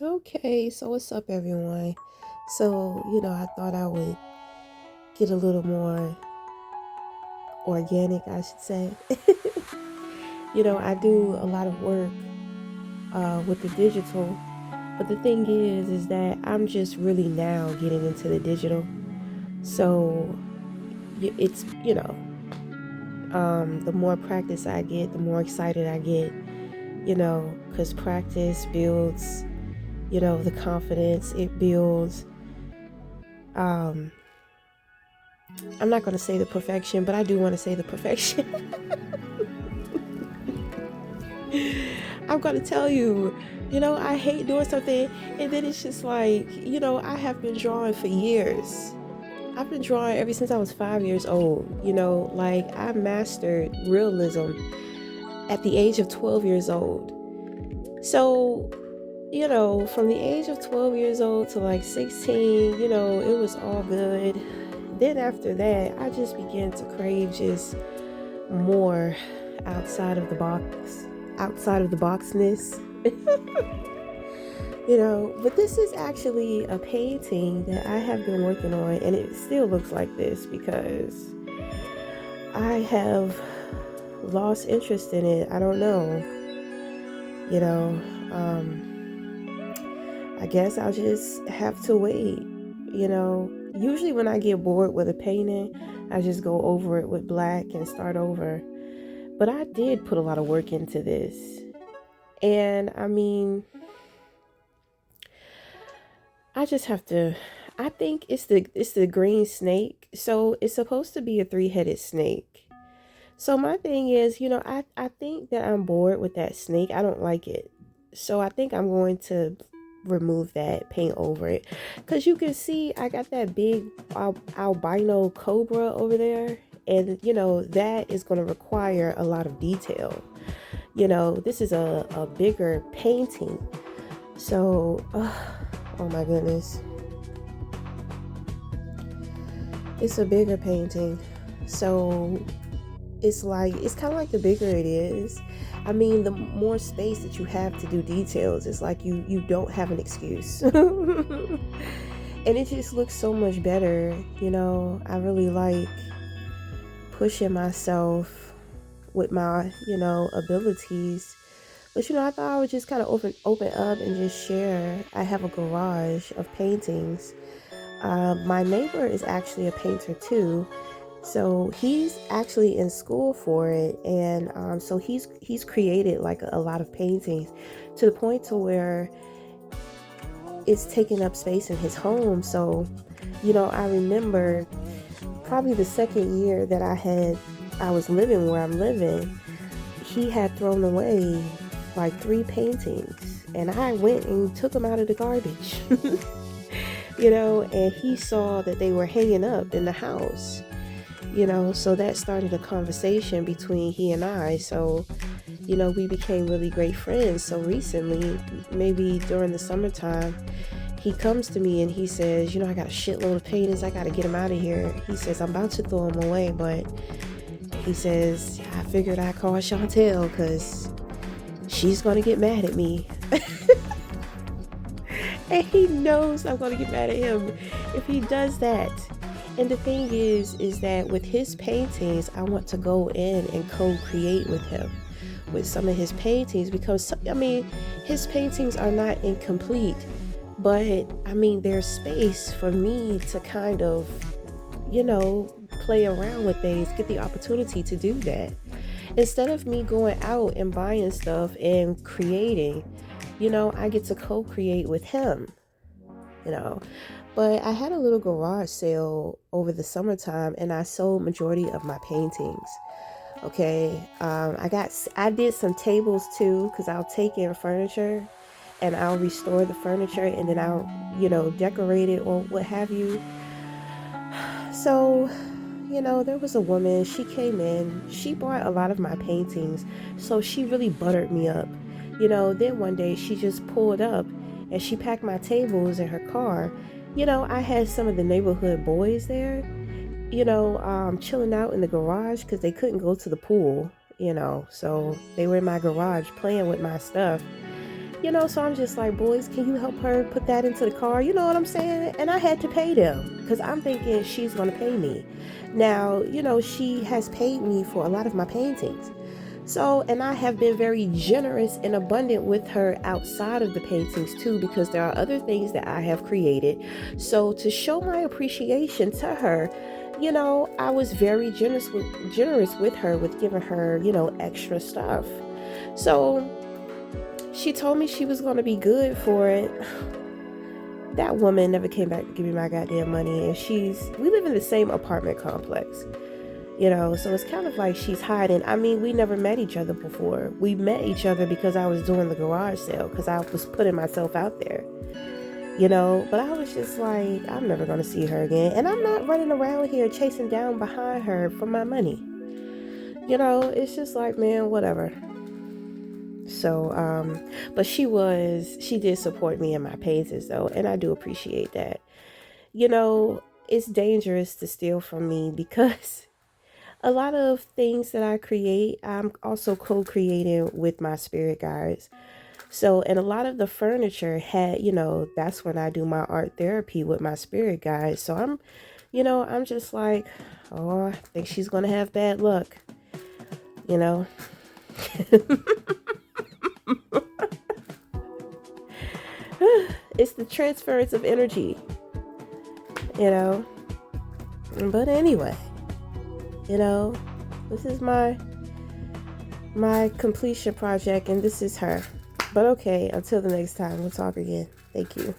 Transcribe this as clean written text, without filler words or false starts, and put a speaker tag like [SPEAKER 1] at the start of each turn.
[SPEAKER 1] Okay, so what's up, everyone? I thought I would get a little more organic, I should say. I do a lot of work with the digital, but the thing is that I'm just really now getting into the digital. So it's, the more practice I get, the more excited I get, because practice builds, the confidence, it builds. Um, I'm not going to say the perfection, but I do want to say the perfection. I'm going to tell you, I hate doing something, and then it's just like, I have been drawing for years. I've been drawing ever since I was 5 years old. Like I mastered realism at the age of 12 years old. So, from the age of 12 years old to like 16, it was all good. Then after that, I just began to crave just more outside of the box, outside of the boxness. But this is actually a painting that I have been working on, and it still looks like this because I have lost interest in it. I don't know. You know, I guess I'll just have to wait. Usually when I get bored with a painting, I just go over it with black and start over. But I did put a lot of work into this. And I mean, I just have to. I think it's the green snake. So it's supposed to be a three-headed snake. So my thing is, I think that I'm bored with that snake. I don't like it. So I think I'm going to remove that, paint over it. Because you can see I got that big albino cobra over there. And, that is going to require a lot of detail. This is a bigger painting. So, oh my goodness. It's a bigger painting. So it's kind of like the bigger it is, I mean, the more space that you have to do details, it's like you don't have an excuse. And it just looks so much better. I really like pushing myself with my abilities. But I thought I would just kind of open up and just share. I have a garage of paintings. My neighbor is actually a painter too. So he's actually in school for it, and so he's created like a lot of paintings to the point to where it's taking up space in his home. So, I remember probably the second year that I was living where I'm living, he had thrown away like 3 paintings, and I went and took them out of the garbage. And he saw that they were hanging up in the house. So that started a conversation between he and I. So, we became really great friends. So recently, maybe during the summertime, he comes to me and he says, I got a shitload of paintings. I got to get them out of here. He says, I'm about to throw them away, but he says, I figured I'd call Chantel because she's going to get mad at me. And he knows I'm going to get mad at him if he does that. And the thing is that with his paintings, I want to go in and co-create with him with some of his paintings because, I mean, his paintings are not incomplete, but I mean, there's space for me to kind of, play around with things, get the opportunity to do that. Instead of me going out and buying stuff and creating, I get to co-create with him, you know. But I had a little garage sale over the summertime and I sold majority of my paintings. Okay. I did some tables too because I'll take in furniture and I'll restore the furniture and then I'll, decorate it or what have you. So, there was a woman, she came in, she bought a lot of my paintings. So she really buttered me up. Then one day she just pulled up and she packed my tables in her car. I had some of the neighborhood boys there, chilling out in the garage because they couldn't go to the pool, so they were in my garage playing with my stuff. So I'm just like, boys, can you help her put that into the car? You know what I'm saying? And I had to pay them because I'm thinking she's going to pay me. Now, she has paid me for a lot of my paintings. So, and I have been very generous and abundant with her outside of the paintings too, because there are other things that I have created. So, to show my appreciation to her, I was very generous with her, with giving her, extra stuff. So, she told me she was going to be good for it. That woman never came back to give me my goddamn money, and we live in the same apartment complex. So it's kind of like she's hiding. I mean, we never met each other before. We met each other because I was doing the garage sale, because I was putting myself out there, but I was just like, I'm never going to see her again. And I'm not running around here chasing down behind her for my money. It's just like, man, whatever. So, but she did support me in my paintings though. And I do appreciate that. It's dangerous to steal from me because a lot of things that I create, I'm also co-creating with my spirit guides. So, and a lot of the furniture that's when I do my art therapy with my spirit guides. So I'm just like, oh, I think she's going to have bad luck, It's the transference of energy, But anyway, this is my completion project, and this is her. But okay, until the next time, we'll talk again. Thank you.